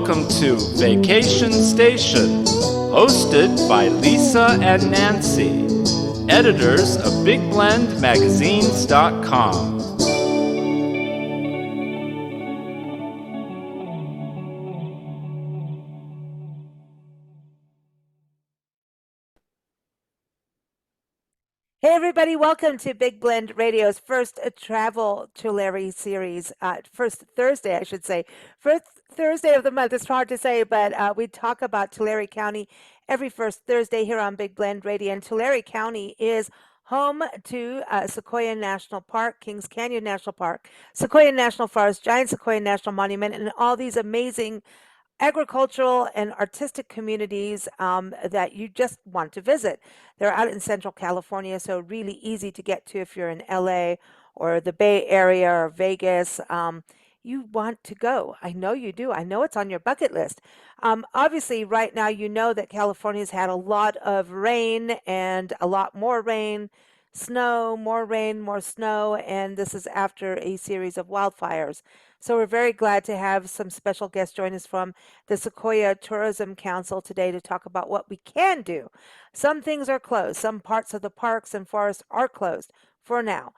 Welcome to Vacation Station, hosted by Lisa and Nancy, editors of BigBlendMagazines.com. Hey everybody, welcome to Big Blend Radio's first travel Tulare series. First Thursday, I should say. First Thursday of the month. It's hard to say, but we talk about Tulare County every first Thursday here on Big Blend Radio. And Tulare County is home to Sequoia National Park, Kings Canyon National Park, Sequoia National Forest, Giant Sequoia National Monument, and all these amazing agricultural and artistic communities that you just want to visit. They're out in Central California, so really easy to get to if you're in LA or the Bay Area or Vegas. You want to go. I know you do. I know it's on your bucket list. Obviously, right now, you know that California's had a lot of rain and a lot more rain, snow, more rain, more snow, and this is after a series of wildfires. So we're very glad to have some special guests join us from the Sequoia Tourism Council today to talk about what we can do. Some things are closed. Some parts of the parks and forests are closed for now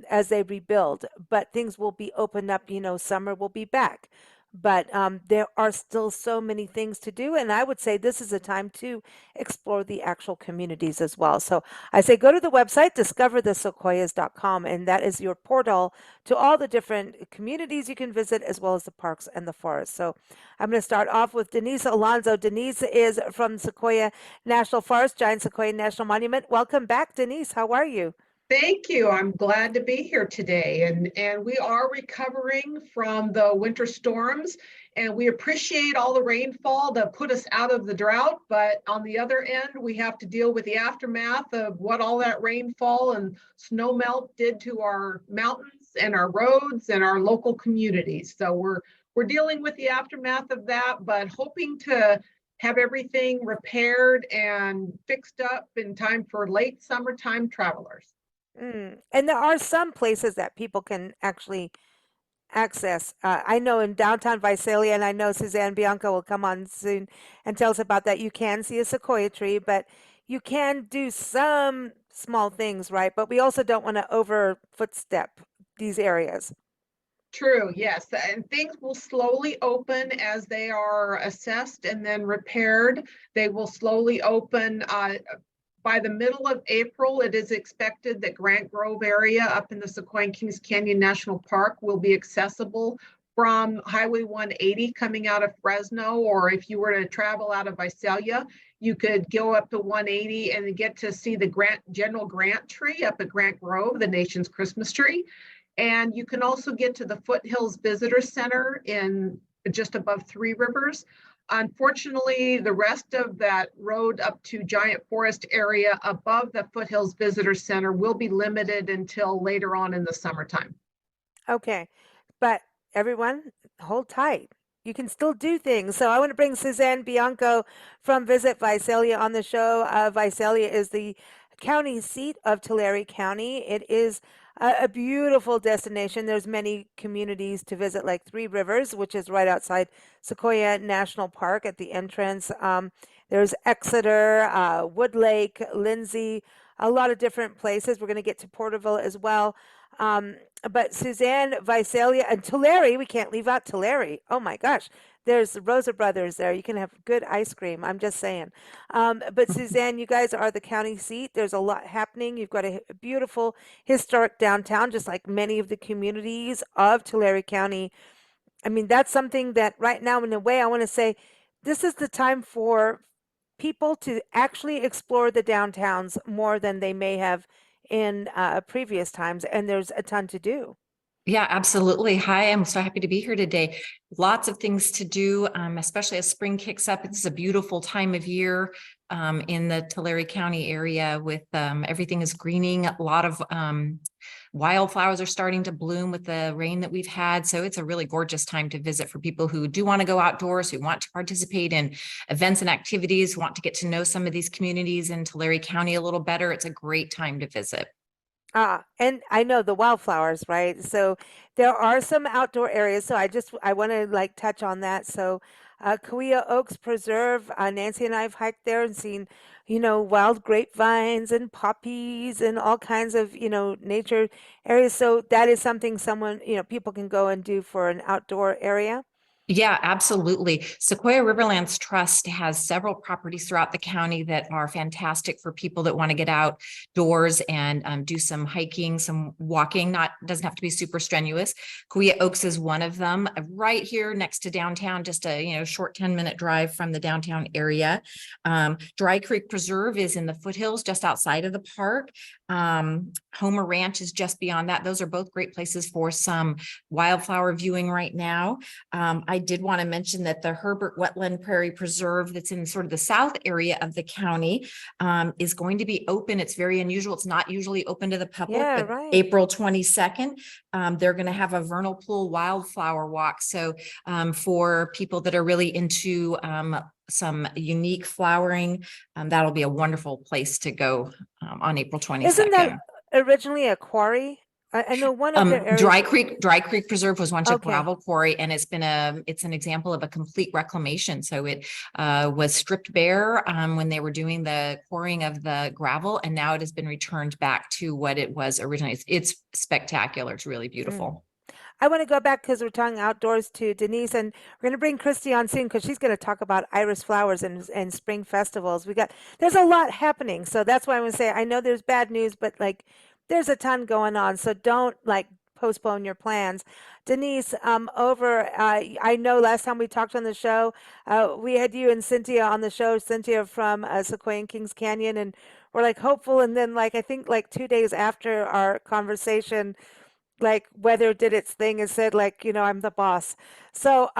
as they rebuild, but things will be opened up. Summer will be back. But there are still so many things to do, and I would say this is a time to explore the actual communities as well. So I say go to the website, discoverthesequoias.com, and that is your portal to all the different communities you can visit, as well as the parks and the forests. So I'm going to start off with Denise Alonso. Denise is from Sequoia National Forest, Giant Sequoia National Monument. Welcome back, Denise. How are you? Thank you. I'm glad to be here today. And we are recovering from the winter storms, and we appreciate all the rainfall to put us out of the drought. But on the other end, we have to deal with the aftermath of what all that rainfall and snow melt did to our mountains and our roads and our local communities. So we're dealing with the aftermath of that, but hoping to have everything repaired and fixed up in time for late summertime travelers. And there are some places that people can actually access. I know in downtown Visalia, and I know Suzanne Bianco will come on soon and tell us about that. You can see a sequoia tree, but you can do some small things, right? But we also don't want to over footstep these areas. True, yes. And things will slowly open as they are assessed and then repaired. They will slowly open. By the middle of April, it is expected that Grant Grove area up in the Sequoia and Kings Canyon National Park will be accessible from Highway 180 coming out of Fresno, or if you were to travel out of Visalia, you could go up to 180 and get to see the General Grant tree up at Grant Grove, the nation's Christmas tree. And you can also get to the Foothills Visitor Center in just above Three Rivers. Unfortunately, the rest of that road up to Giant Forest area above the Foothills Visitor Center will be limited until later on in the summertime. Okay. But everyone, hold tight. You can still do things. So I want to bring Suzanne Bianco from Visit Visalia on the show. Visalia is the county seat of Tulare County. It is a beautiful destination. There's many communities to visit, like Three Rivers, which is right outside Sequoia National Park at the entrance. There's Exeter, Wood Lake, Lindsay, a lot of different places. We're going to get to Porterville as well. But Suzanne, Visalia, and Tulare, we can't leave out Tulare. Oh my gosh. There's the Rosa Brothers there. You can have good ice cream. I'm just saying. But Suzanne, you guys are the county seat. There's a lot happening. You've got a beautiful historic downtown, just like many of the communities of Tulare County. I mean, that's something that right now, in a way, I want to say this is the time for people to actually explore the downtowns more than they may have in previous times. And there's a ton to do. Yeah, absolutely. Hi, I'm so happy to be here today. Lots of things to do, especially as spring kicks up. It's a beautiful time of year in the Tulare County area with everything is greening. A lot of wildflowers are starting to bloom with the rain that we've had. So it's a really gorgeous time to visit for people who do want to go outdoors, who want to participate in events and activities, want to get to know some of these communities in Tulare County a little better. It's a great time to visit. And I know the wildflowers, right? So there are some outdoor areas. So I want to like touch on that. So Kauai Oaks Preserve. Nancy and I have hiked there and seen, wild grapevines and poppies and all kinds of, nature areas. So that is something people can go and do for an outdoor area. Yeah, absolutely. Sequoia Riverlands Trust has several properties throughout the county that are fantastic for people that want to get outdoors and do some hiking, some walking. Doesn't have to be super strenuous. Kauai Oaks is one of them, right here next to downtown, just a short 10-minute drive from the downtown area. Dry Creek Preserve is in the foothills just outside of the park. Homer Ranch is just beyond that. Those are both great places for some wildflower viewing right now. I did want to mention that the Herbert Wetland Prairie Preserve that's in sort of the south area of the county is going to be open. It's very unusual. It's not usually open to the public, Yeah, but right. April 22nd, they're going to have a vernal pool wildflower walk. So for people that are really into some unique flowering, that'll be a wonderful place to go on April 22nd. Isn't that originally a quarry? I know one of the areas. Dry Creek Preserve was once a Okay. gravel quarry, and it's an example of a complete reclamation. So it was stripped bare when they were doing the quarrying of the gravel, and now it has been returned back to what it was originally. It's spectacular. It's really beautiful. I want to go back because we're talking outdoors to Denise, and we're going to bring Christy on soon because she's going to talk about iris flowers and spring festivals. There's a lot happening, so that's why I'm going to say I know there's bad news, but there's a ton going on, so don't postpone your plans. Denise, I know last time we talked on the show, we had you and Cynthia on the show, Cynthia from Sequoia and Kings Canyon, and we're hopeful, and then I think 2 days after our conversation, weather did its thing and said I'm the boss. So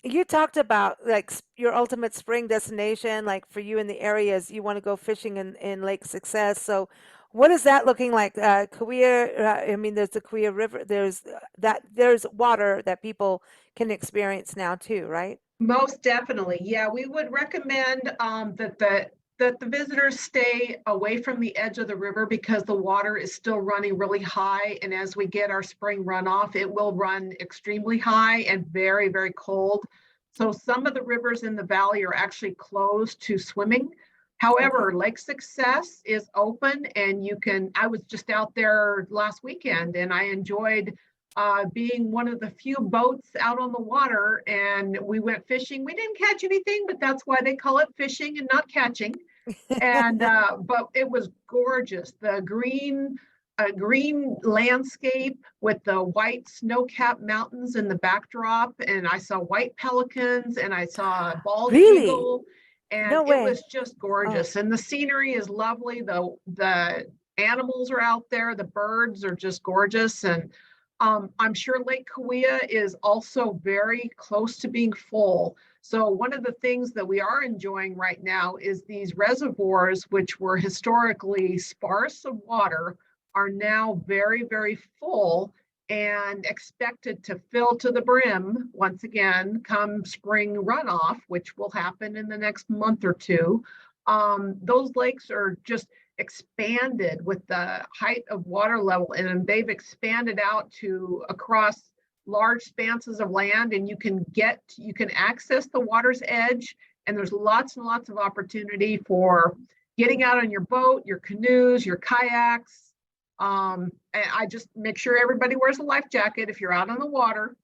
you talked about your ultimate spring destination, for you in the areas you want to go fishing in Lake Success. So what is that looking like? Kauai, I mean, there's the Kauai River, there's water that people can experience now too, right? Most definitely. Yeah, we would recommend that the visitors stay away from the edge of the river because the water is still running really high. And as we get our spring runoff, it will run extremely high and very, very cold. So some of the rivers in the valley are actually closed to swimming. However, Lake Success is open, and I was just out there last weekend, and I enjoyed being one of the few boats out on the water, and we went fishing. We didn't catch anything, but that's why they call it fishing and not catching. And but it was gorgeous. The green landscape with the white snow-capped mountains in the backdrop, and I saw white pelicans, and I saw a bald eagle, and No way. it was just gorgeous. And the scenery is lovely. The animals are out there. The birds are just gorgeous, and I'm sure Lake Kauai is also very close to being full. So one of the things that we are enjoying right now is these reservoirs, which were historically sparse of water, are now very, very full and expected to fill to the brim once again come spring runoff, which will happen in the next month or two. Those lakes are just expanded with the height of water level, and they've expanded out to across large expanses of land, and you can access the water's edge, and there's lots and lots of opportunity for getting out on your boat, your canoes, your kayaks. And I just make sure everybody wears a life jacket if you're out on the water.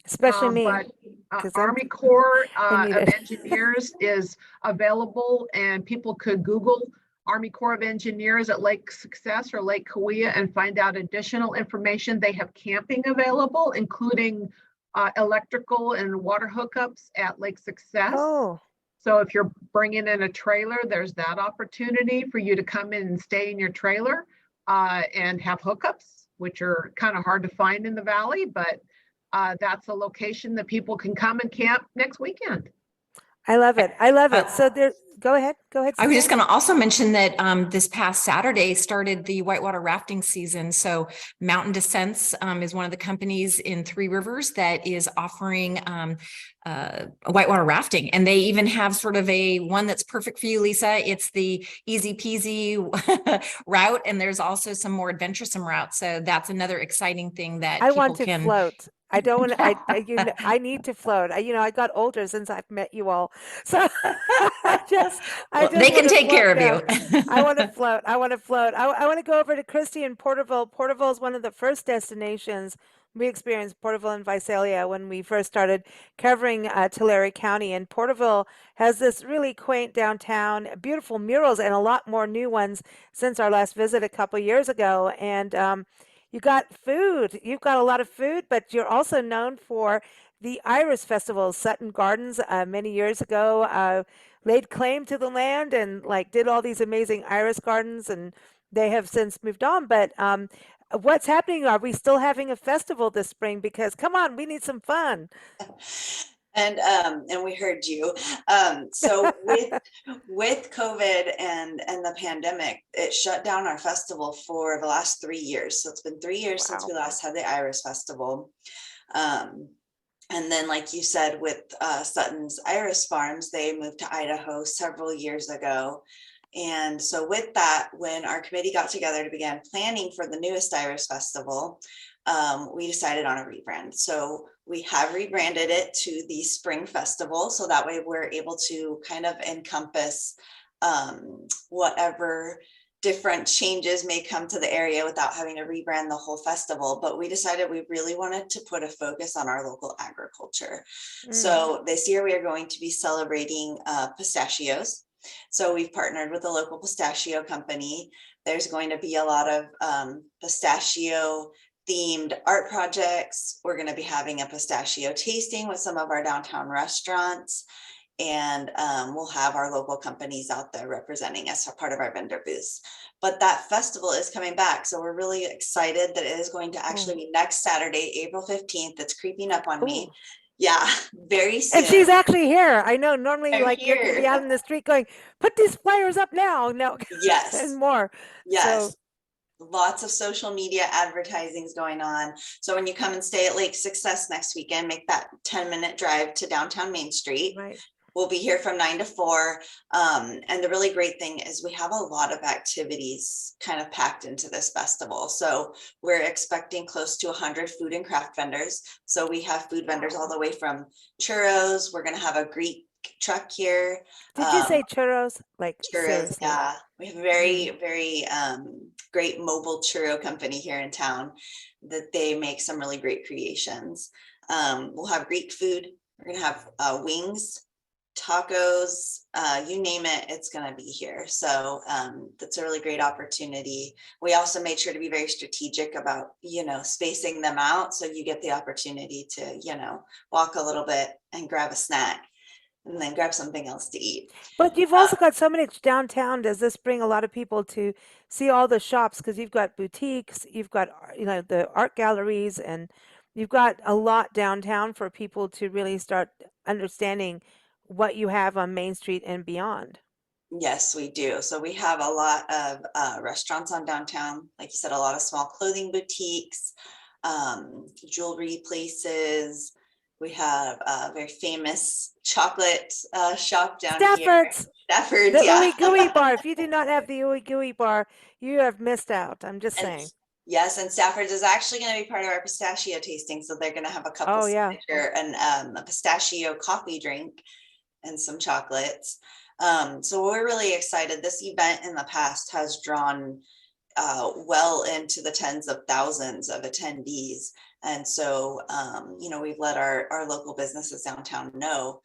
Especially me. But Army Corps of Engineers is available, and people could Google Army Corps of Engineers at Lake Success or Lake Kauai and find out additional information. They have camping available, including electrical and water hookups at Lake Success. Oh. So if you're bringing in a trailer, there's that opportunity for you to come in and stay in your trailer and have hookups, which are kind of hard to find in the valley, but that's a location that people can come and camp next weekend. I love it. So go ahead. I was just going to also mention that this past Saturday started the whitewater rafting season. So Mountain Descents is one of the companies in Three Rivers that is offering whitewater rafting. And they even have sort of one that's perfect for you, Lisa. It's the easy peasy route. And there's also some more adventuresome routes. So that's another exciting thing that I want to float. I don't want to, I need to float. I got older since I've met you all. So I Well, they just can want to take float care of now. I want to you. float. I want to float. I want to go over to Christy in Porterville. Porterville is one of the first destinations we experienced, Porterville and Visalia, when we first started covering Tulare County. And Porterville has this really quaint downtown, beautiful murals, and a lot more new ones since our last visit a couple years ago. And you got food. You've got a lot of food, but you're also known for the Iris Festival. Sutton Gardens, many years ago, laid claim to the land and like did all these amazing iris gardens, and they have since moved on. But what's happening? Are we still having a festival this spring? Because come on, we need some fun. And we heard you. So with COVID and the pandemic, it shut down our festival for the last 3 years. So it's been 3 years since Wow. we last had the Iris Festival. And then, like you said, with Sutton's Iris Farms, they moved to Idaho several years ago. And so with that, when our committee got together to begin planning for the newest Iris Festival, we decided on a rebrand. So we have rebranded it to the Spring Festival. So that way we're able to kind of encompass whatever different changes may come to the area without having to rebrand the whole festival. But we decided we really wanted to put a focus on our local agriculture. So this year we are going to be celebrating pistachios. So we've partnered with a local pistachio company. There's going to be a lot of pistachio themed art projects. We're going to be having a pistachio tasting with some of our downtown restaurants. And we'll have our local companies out there representing us as part of our vendor booths. But that festival is coming back. So we're really excited that it is going to actually be next Saturday, April 15th. It's creeping up on me. Yeah, very soon. And she's actually here. I know normally I'm like you're going to be here. out in the street going, put these flyers up now. No, Yes. and more. Yes. So, lots of social media advertising is going on. So when you come and stay at Lake Success next weekend, make that 10-minute drive to downtown Main Street. right. We'll be here from 9 to 4. And the really great thing is we have a lot of activities kind of packed into this festival. So we're expecting close to 100 food and craft vendors. So we have food vendors all the way from churros. We're going to have a Greek truck here. Did you say churros? Like Churros, seriously? yeah. We have a very great mobile churro company here in town that they make some really great creations. We'll have Greek food. We're going to have wings, tacos, you name it, it's going to be here. So that's a really great opportunity. We also made sure to be very strategic about, spacing them out. So you get the opportunity to, walk a little bit and grab a snack and then grab something else to eat. But you've also got so much downtown. Does this bring a lot of people to see all the shops? Because you've got boutiques, you've got, the art galleries, and you've got a lot downtown for people to really start understanding what you have on Main Street and beyond. Yes, we do. So we have a lot of restaurants on downtown. Like you said, a lot of small clothing boutiques, jewelry places. We have a very famous chocolate shop down here. Stafford's. Stafford's, The yeah. Ooey Gooey bar. If you do not have the Ooey Gooey bar, you have missed out. I'm just saying. Yes, and Stafford's is actually going to be part of our pistachio tasting. So they're going to have a couple signature and a pistachio coffee drink and some chocolates. So we're really excited. This event in the past has drawn well into the tens of thousands of attendees. And so, we've let our local businesses downtown know,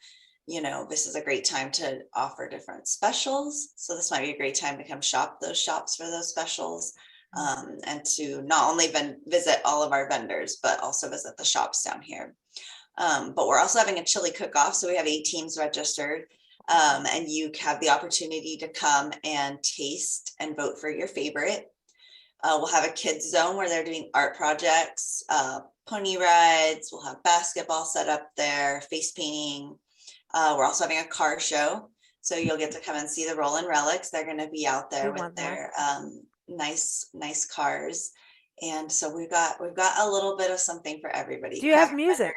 this is a great time to offer different specials. So this might be a great time to come shop those shops for those specials. And to not only visit all of our vendors, but also visit the shops down here. But we're also having a chili cook-off. So we have 8 teams registered. And you have the opportunity to come and taste and vote for your favorite. We'll have a kids zone where they're doing art projects, pony rides. We'll have basketball set up there, face painting. We're also having a car show. So you'll get to come and see the Rollin' Relics. They're going to be out there with their nice cars. And so we've got a little bit of something for everybody. Do you have music?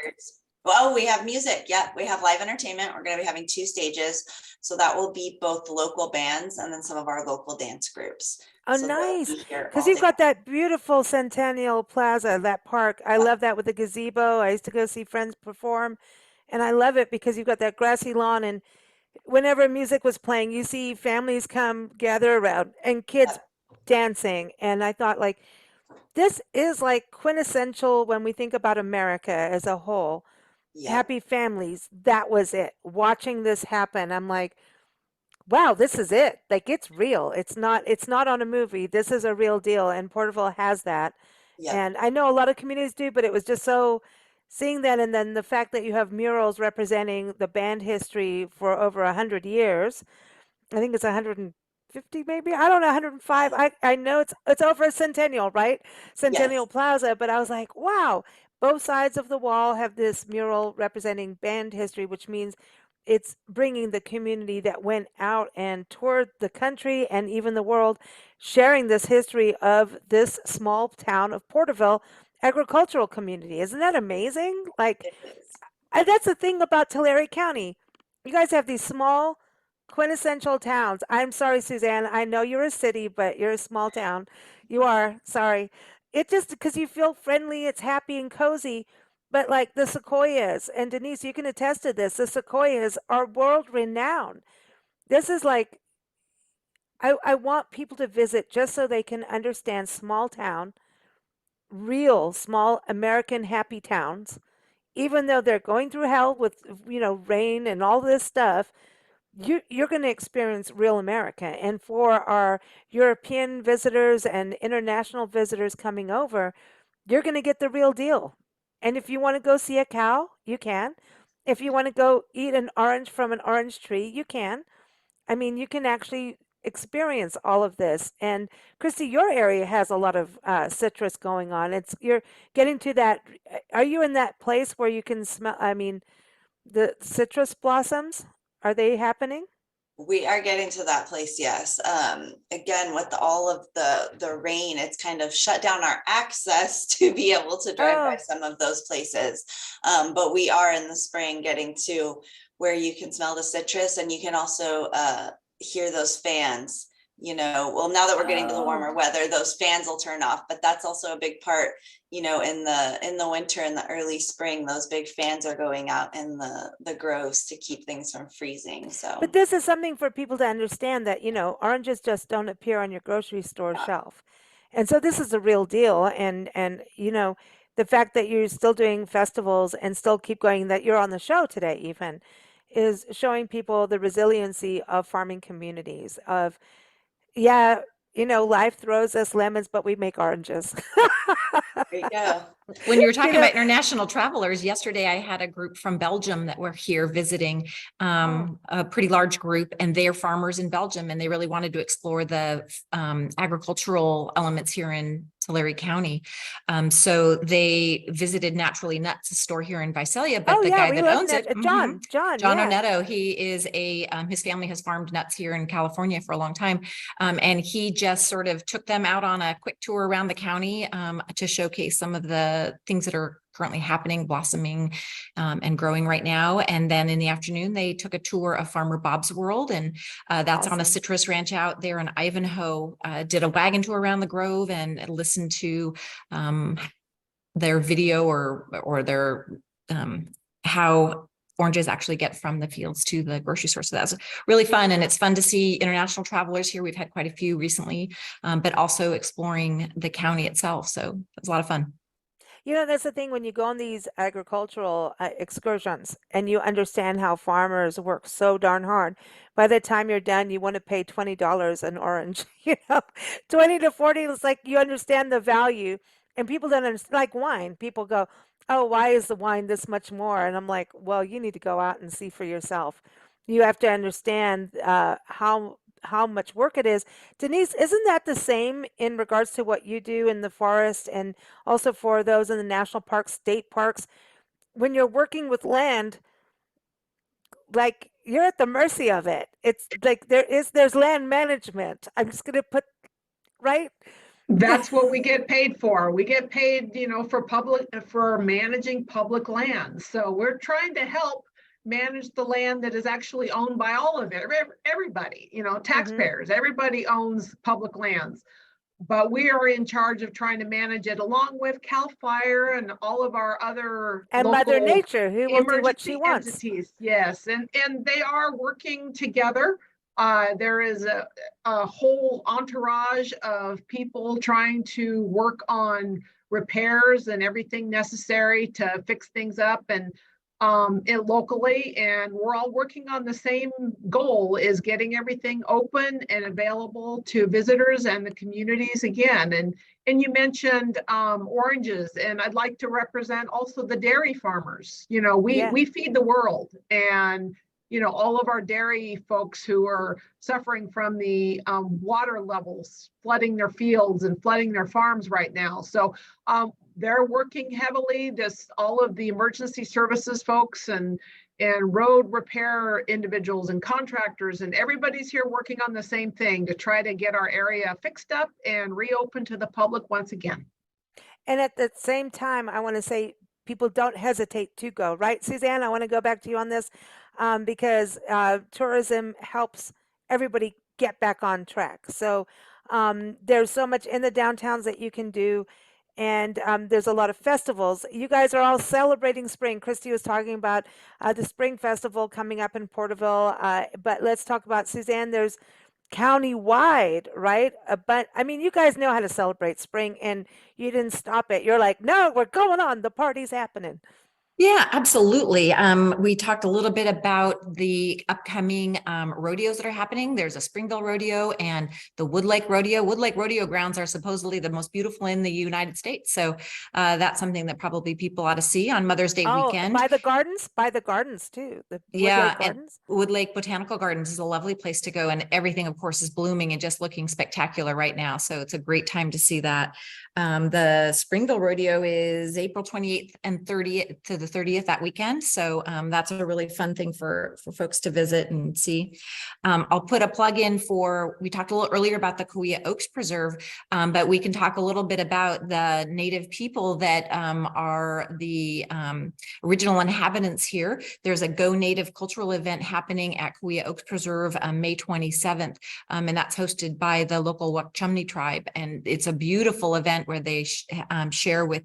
Oh, we have music. Yeah, we have live entertainment. We're going to be having 2 stages. So that will be both the local bands and then some of our local dance groups. Oh, So they'll nice. be here Because all you've day. got that beautiful Centennial Plaza, that park. I love that with the gazebo. I used to go see friends perform, and I love it because you've got that grassy lawn. And whenever music was playing, you see families come gather around and kids Yep. dancing. And I thought, like, this is like quintessential when we think about America as a whole. Yep. Happy families. That was it. Watching this happen, I'm like, wow, this is it. Like it's real. It's not on a movie. This is a real deal and Porterville has that. Yep. And I know a lot of communities do, but it was just so seeing that and then the fact that you have murals representing the band history for over 100 years. I think it's 150 maybe. I don't know, 105. I know it's over a centennial, right? Centennial Yes. Plaza, but I was like, wow, both sides of the wall have this mural representing band history, which means it's bringing the community that went out and toured the country and even the world, sharing this history of this small town of Porterville agricultural community. Isn't that amazing? Like, It is. that's the thing about Tulare County. You guys have these small, quintessential towns. I'm sorry, Suzanne. I know you're a city, but you're a small town. You are. Sorry. It just because you feel friendly, it's happy and cozy. But like the Sequoias, and Denise, you can attest to this, the Sequoias are world renowned. This is like, I want people to visit just so they can understand small town, real small American happy towns even though they're going through hell with rain and all this stuff, you're going to experience real America. And for our European visitors and international visitors coming over, you're going to get the real deal. And if you want to go see a cow, you can. If you want to go eat an orange from an orange tree, you can. I mean, you can actually experience all of this. And Christy, your area has a lot of citrus going on. It's you're getting to that. Are you in that place where you can smell? I mean, the citrus blossoms, are they happening? We are getting to that place, yes. Again, with all of the rain, it's kind of shut down our access to be able to drive by Oh, some of those places. But we are in the spring getting to where you can smell the citrus and you can also hear those fans. Well, now that we're getting to the oh. warmer weather, those fans will turn off, but that's also a big part, in the winter and the early spring, those big fans are going out in the groves to keep things from freezing. But So this is something for people to understand that, oranges just don't appear on your grocery store shelf. And so this is a real deal. And the fact that you're still doing festivals and still keep going, that you're on the show today even, is showing people the resiliency of farming communities, of, yeah, life throws us lemons, but we make oranges. there you go. When you were You talking know, about international travelers, yesterday I had a group from Belgium that were here visiting, oh, a pretty large group, and they're farmers in Belgium, and they really wanted to explore the agricultural elements here in Tulare County. So they visited Naturally Nuts, a store here in Visalia, but oh the yeah, guy we that love owns it, John, John yeah. Onetto, he is his family has farmed nuts here in California for a long time. And he just sort of took them out on a quick tour around the county to showcase some of the things that are currently happening, blossoming, and growing right now. And then in the afternoon, they took a tour of Farmer Bob's World, and that's on a Awesome. citrus ranch out there in Ivanhoe. Did a wagon tour around the grove and listened to their video or their how oranges actually get from the fields to the grocery store. So that's really fun. And it's fun to see international travelers here. We've had quite a few recently, but also exploring the county itself. So it's a lot of fun. That's the thing when you go on these agricultural excursions and you understand how farmers work so darn hard. By the time you're done, you want to pay $20 an orange, 20 to 40 is like you understand the value. And people don't understand, like wine. People go, oh, why is the wine this much more? And I'm like, well, you need to go out and see for yourself. You have to understand how much work it is. Denise, isn't that the same in regards to what you do in the forest and also for those in the national parks, state parks? When you're working with land, like you're at the mercy of it. It's like there's land management. I'm just gonna put right. That's what we get paid for. We get paid, for managing public lands. So we're trying to help manage the land that is actually owned by all of it, everybody, Hmm. taxpayers, everybody owns public lands. But we are in charge of trying to manage it along with CAL FIRE and all of our other And Mother local Nature, who will do what she emergency wants. entities. Yes, and they are working together. There is a whole entourage of people trying to work on repairs and everything necessary to fix things up and locally, and we're all working on the same goal, is getting everything open and available to visitors and the communities again. And you mentioned oranges, and I'd like to represent also the dairy farmers. Yeah. We feed the world, and all of our dairy folks who are suffering from the water levels flooding their fields and flooding their farms right now. So they're working heavily. All of the emergency services folks and road repair individuals and contractors, and everybody's here working on the same thing to try to get our area fixed up and reopened to the public once again. And at the same time, I want to say people don't hesitate to go, right, Suzanne? I want to go back to you on this because tourism helps everybody get back on track. So there's so much in the downtowns that you can do. And there's a lot of festivals. You guys are all celebrating spring. Christy was talking about the spring festival coming up in Porterville. But let's talk about Suzanne. There's county-wide, right? But I mean, you guys know how to celebrate spring, and you didn't stop it. You're like, no, we're going on. The party's happening. Yeah, absolutely. We talked a little bit about the upcoming rodeos that are happening. There's a Springville Rodeo and the Wood Lake Rodeo. Wood Lake Rodeo grounds are supposedly the most beautiful in the United States. So that's something that probably people ought to see on Mother's Day Oh, weekend. by the gardens too. The Wood Lake Yeah, and Gardens. Wood Lake Botanical Gardens is a lovely place to go, and everything, of course, is blooming and just looking spectacular right now. So it's a great time to see that. The Springville Rodeo is April 28th and 30th to the 30th that weekend. So that's a really fun thing for folks to visit and see. I'll put a plug in we talked a little earlier about the Kauai Oaks Preserve, but we can talk a little bit about the Native people that are the original inhabitants here. There's a Go Native cultural event happening at Kauai Oaks Preserve May 27th, and that's hosted by the local Wakchumni tribe. And it's a beautiful event where they share with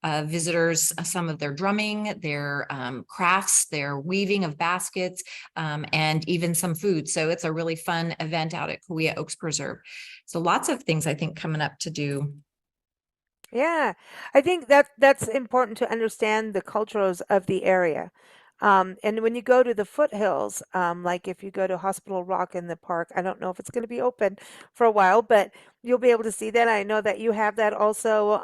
visitors some of their drumming, their crafts, their weaving of baskets, and even some food. So it's a really fun event out at Kauai Oaks Preserve. So lots of things I think coming up to do. Yeah, I think that's important to understand the cultures of the area. And when you go to the foothills, like if you go to Hospital Rock in the park, I don't know if it's going to be open for a while, but you'll be able to see that. I know that you have that also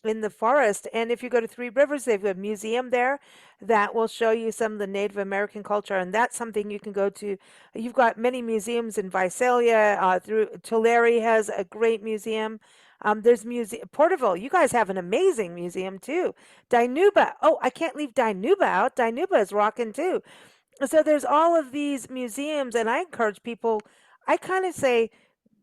in the forest. And if you go to Three Rivers, they've got a museum there that will show you some of the Native American culture, and that's something you can go to. You've got many museums in Visalia. Through Tulare has a great museum. There's Porterville. You guys have an amazing museum too. Dinuba. Oh, I can't leave Dinuba out. Dinuba is rocking too. So there's all of these museums, and I encourage people. I kind of say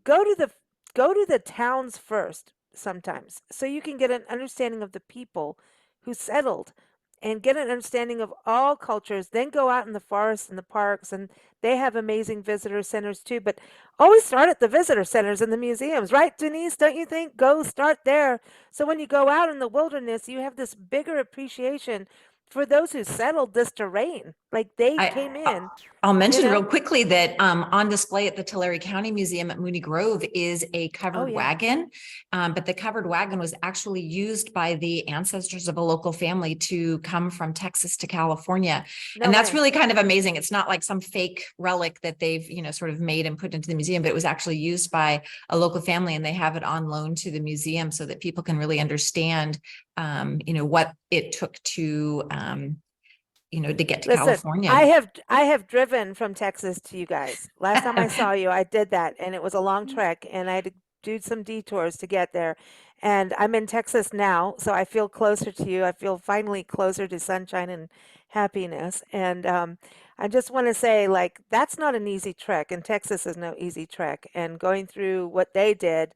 go to the go to the towns first sometimes, so you can get an understanding of the people who settled and get an understanding of all cultures. Then go out in the forests and the parks, and they have amazing visitor centers too. But always start at the visitor centers and the museums, right, Denise? Don't you think? Go start there. So when you go out in the wilderness, you have this bigger appreciation for those who settled this terrain. Like they came in, I'll you mention real know? quickly that on display at the Tulare County Museum at Mooney Grove is a Oh, covered yeah. wagon, but the covered wagon was actually used by the ancestors of a local family to come from Texas to California. No And that's way. really kind of amazing. It's not like some fake relic that they've, sort of made and put into the museum, but it was actually used by a local family, and they have it on loan to the museum so that people can really understand, what it took to, to get to Listen, California. I have driven from Texas to you guys. Last time I saw you, I did that, and it was a long trek, and I had to do some detours to get there. And I'm in Texas now, so I feel closer to you. I feel finally closer to sunshine and happiness. And I just want to say, like, that's not an easy trek, and Texas is no easy trek. And going through what they did,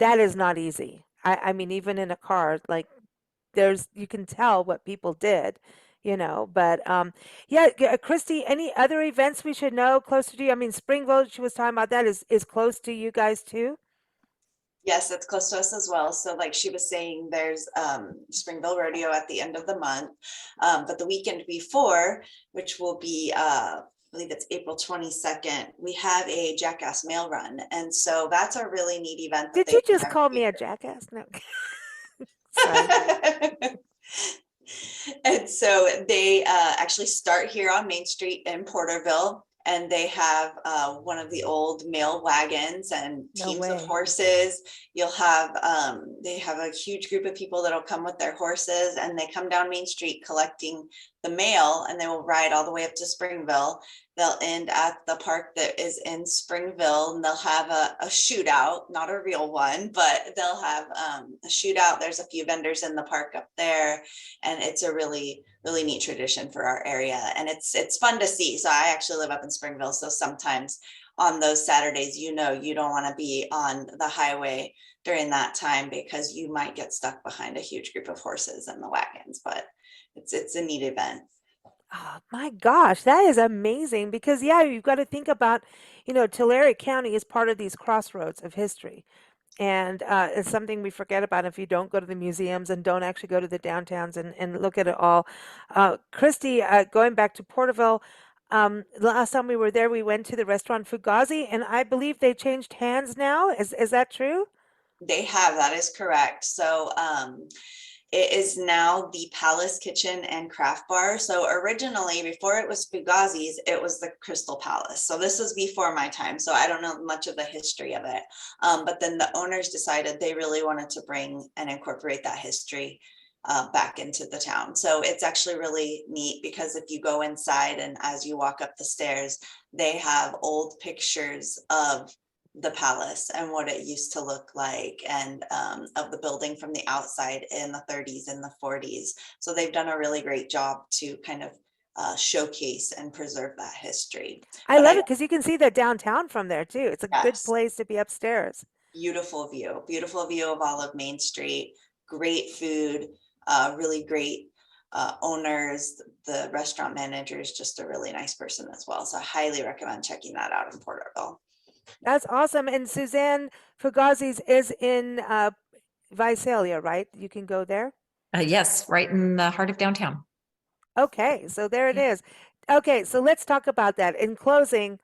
that is not easy. I mean, even in a car, like you can tell what people did, but yeah, Christy, any other events we should know closer to you? I mean, Springville, she was talking about that is close to you guys too. Yes, it's close to us as well. So like she was saying, there's Springville Rodeo at the end of the month. But the weekend before, which will be I believe it's April 22nd, we have a Jackass Mail Run. And so that's a really neat event that Did they you do just every call me a year. jackass? No. Sorry. And so they actually start here on Main Street in Porterville, and they have one of the old mail wagons and No teams of way. horses. You'll have, they have a huge group of people that'll come with their horses, and they come down Main Street collecting the mail, and they will ride all the way up to Springville. They'll end at the park that is in Springville, and they'll have a shootout, not a real one, but they'll have a shootout. There's a few vendors in the park up there, and it's a really neat tradition for our area, and it's fun to see. So I actually live up in Springville, so sometimes on those Saturdays, you don't want to be on the highway during that time because you might get stuck behind a huge group of horses and the wagons, but it's a neat event. Oh my gosh, that is amazing because yeah, you've got to think about, Tulare County is part of these crossroads of history. And it's something we forget about if you don't go to the museums and don't actually go to the downtowns and look at it all. Christy, going back to Porterville, last time we were there, we went to the restaurant Fugazi, and I believe they changed hands now. Is that true? They have, that is correct. So it is now the Palace Kitchen and Craft Bar. So originally, before it was Fugazi's, it was the Crystal Palace. So this was before my time. So I don't know much of the history of it. But then the owners decided they really wanted to bring and incorporate that history back into the town. So it's actually really neat because if you go inside and as you walk up the stairs, they have old pictures of the palace and what it used to look like, and of the building from the outside in the 30s and the 40s. So they've done a really great job to kind of showcase and preserve that history. I But love it because you can see the downtown from there too. It's a good yes, place to be upstairs. beautiful view of all of Main Street, great food, really great owners. The restaurant manager is just a really nice person as well. So I highly recommend checking that out in Porterville. That's awesome. And Suzanne Fugazi's is in Visalia, right? You can go there. Yes, right in the heart of downtown. Okay, so there it Yeah. is. Okay, so let's talk about that. In closing,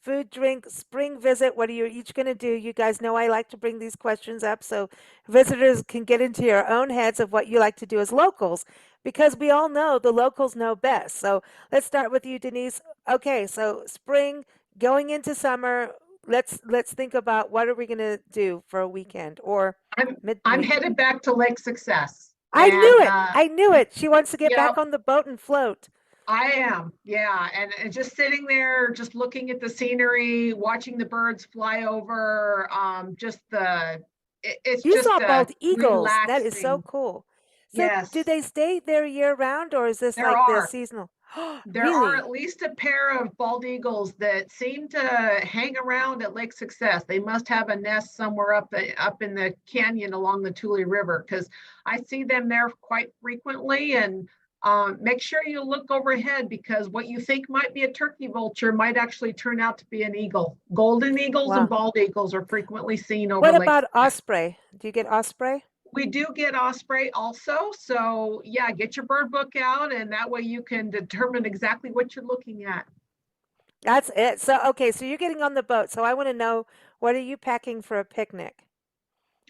food, drink, spring visit, what are you each going to do? You guys know I like to bring these questions up so visitors can get into your own heads of what you like to do as locals, because we all know the locals know best. So let's start with you, Denise. Okay, so spring, going into summer, let's think about what are we going to do for a weekend or I'm midweek. headed back to Lake Success. I And knew it. I knew it. She wants to get yeah, back on the boat and float. I am. Yeah. And just sitting there, just looking at the scenery, watching the birds fly over. It's You just saw a bald eagles. That is so relaxing. cool. So do Yes, they stay there year round or is this there like the are. seasonal? There are Really? at least a pair of bald eagles that seem to hang around at Lake Success. They must have a nest somewhere up in the canyon along the Tule River because I see them there quite frequently. And make sure you look overhead because what you think might be a turkey vulture might actually turn out to be an eagle. Golden eagles and Wow. bald eagles are frequently seen over What Lake about Success. osprey? Do you get osprey? We do get osprey also. So yeah, get your bird book out and that way you can determine exactly what you're looking at. That's it. So okay, so you're getting on the boat. So I want to know, what are you packing for a picnic?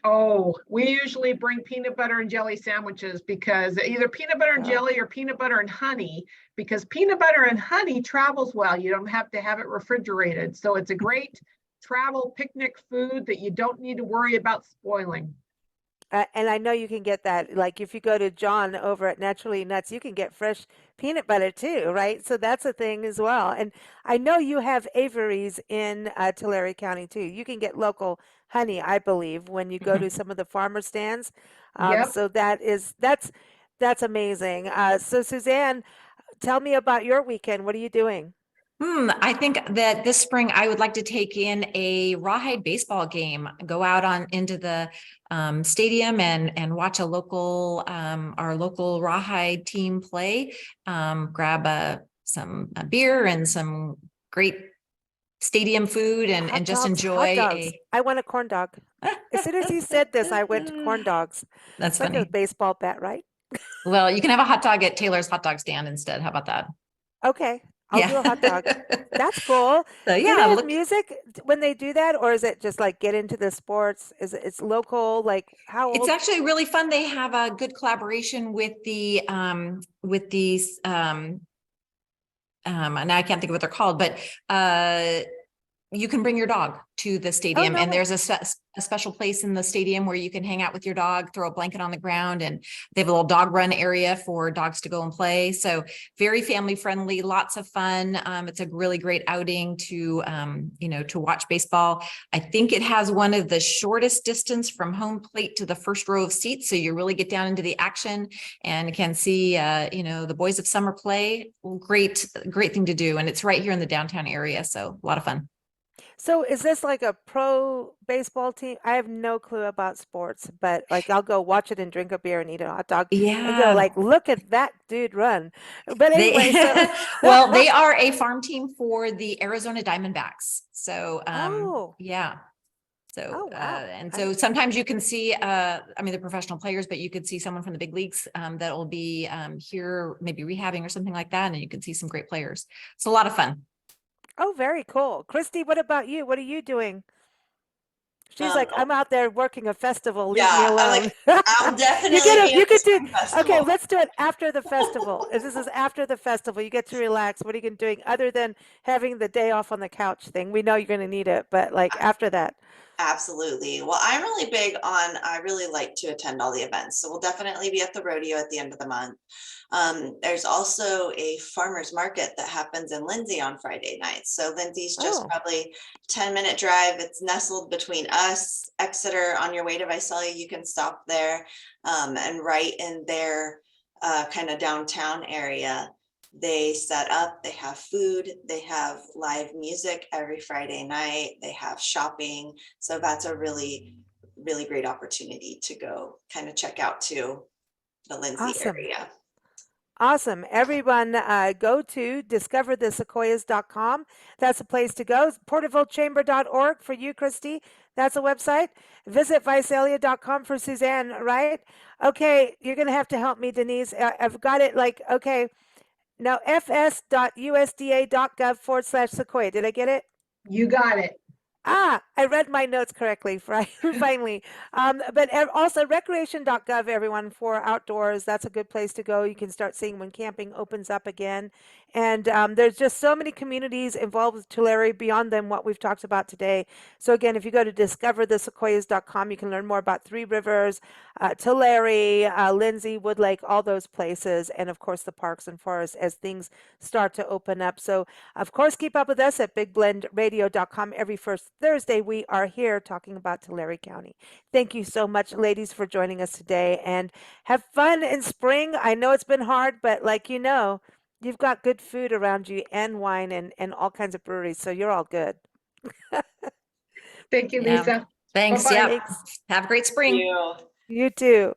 Oh, we usually bring peanut butter and jelly sandwiches because either peanut butter and Oh. jelly or peanut butter and honey, because peanut butter and honey travels well. You don't have to have it refrigerated. So it's a great travel picnic food that you don't need to worry about spoiling. And I know you can get that, like if you go to John over at Naturally Nuts, you can get fresh peanut butter too, right? So that's a thing as well. And I know you have aviaries in Tulare County too. You can get local honey, I believe, when you go to some of the farmer stands. Yep. So that's amazing. So Suzanne, tell me about your weekend. What are you doing? I think that this spring I would like to take in a rawhide baseball game, go out on into the stadium and watch a local our local rawhide team play, grab some beer and some great stadium food and just Hot enjoy dogs. I want a corn dog. As soon as he said this, I went to corn dogs. That's It's like funny. a baseball bat, right? Well, you can have a hot dog at Taylor's hot dog stand instead. How about that? Okay, I'll do a hot dog. Yeah. That's cool. So Do they yeah, have look, music when they do that, or is it just like get into the sports? Is it's local? Like how it's old? actually really fun. They have a good collaboration with these and I can't think of what they're called, but you can bring your dog to the stadium, no and way. there's a special place in the stadium where you can hang out with your dog, throw a blanket on the ground, and they have a little dog run area for dogs to go and play. So very family friendly, lots of fun. It's a really great outing to, to watch baseball. I think it has one of the shortest distance from home plate to the first row of seats. So you really get down into the action and can see, the boys of summer play. Great thing to do. And it's right here in the downtown area. So a lot of fun. So is this like a pro baseball team? I have no clue about sports, but like I'll go watch it and drink a beer and eat a hot dog and go Yeah. like, look at that dude run. But anyway, so well, they are a farm team for the Arizona Diamondbacks. So, oh, yeah. So, wow. and so sometimes you can see, they're professional players, but you could see someone from the big leagues that will be here, maybe rehabbing or something like that. And you can see some great players. It's a lot of fun. Oh, very cool. Christy, what about you? What are you doing? She's like, Oh, I'm out there working a festival. Leave me yeah, I'm alone. like, I'll definitely be You at the could do, spring okay, festival. let's do it after the festival. This is after the festival. You get to relax. What are you doing other than having the day off on the couch thing? We know you're going to need it, but like after that. Absolutely. Well, I'm really big on, I really like to attend all the events. So we'll definitely be at the rodeo at the end of the month. There's also a farmer's market that happens in Lindsay on Friday nights. So Lindsay's just Oh, probably 10-minute drive. It's nestled between us, Exeter. On your way to Visalia, you can stop there. And right in their kind of downtown area, they set up, they have food, they have live music every Friday night, they have shopping. So that's a really, really great opportunity to go kind of check out to the Lindsay awesome. area. Awesome. Everyone, go to discoverthesequoias.com. That's a place to go. Portervillechamber.org for you, Christy. That's a website. Visit visalia.com for Suzanne, right? Okay, you're going to have to help me, Denise. I've got it like, okay. Now, fs.usda.gov/Sequoia. Did I get it? You got it. Ah, I read my notes correctly, finally. But also recreation.gov, everyone, for outdoors. That's a good place to go. You can start seeing when camping opens up again. And there's just so many communities involved with Tulare beyond than what we've talked about today. So again, if you go to discoverthesequoias.com, you can learn more about Three Rivers, Tulare, Lindsay, Woodlake, all those places, and of course the parks and forests as things start to open up. So of course, keep up with us at bigblendradio.com. Every first Thursday, we are here talking about Tulare County. Thank you so much, ladies, for joining us today, and have fun in spring. I know it's been hard, but like you've got good food around you and wine and all kinds of breweries, so you're all good. Thank you, Yeah. Lisa. Thanks. Bye-bye. Yeah. Thanks. Have a great spring. You. You too.